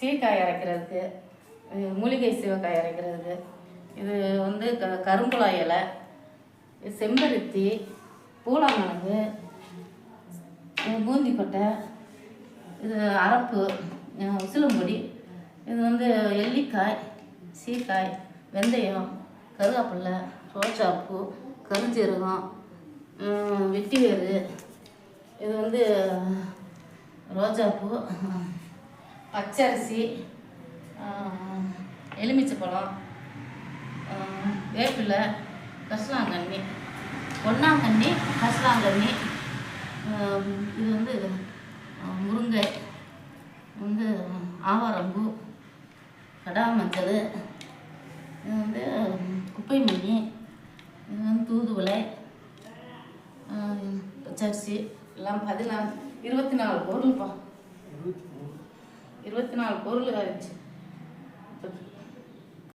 சீக்காய் அரைக்கிறதுக்கு, மூலிகை சீவக்காய் அரைக்கிறதுக்கு, இது வந்து கரும்புலாய் இலை, செம்பருத்தி, பூலாங்கிழங்கு, பூந்திக்கொட்டை, இது அரப்பு, உசிலம்பொடி, இது வந்து எள்ளிக்காய், சீக்காய், வெந்தயம், கருவேப்பிலை, ரோஜாப்பூ, கருஞ்சீரகம், வெட்டிவேறு, இது வந்து ரோஜாப்பூ, பச்சரிசி, எலுமிச்சைப்பழம், வேப்பிலை, கரிசலாங்கண்ணி, பொன்னாங்கண்ணி, கரிசலாங்கண்ணி, இது வந்து முருங்கை, வந்து ஆவாரம்பூ, கடாமஞ்சள், இது வந்து குப்பை மணி, இது வந்து தூதுவளை, பச்சரிசி எல்லாம் 24 பொருள்ப்பா. 24 பொருள் ஆயிடுச்சு.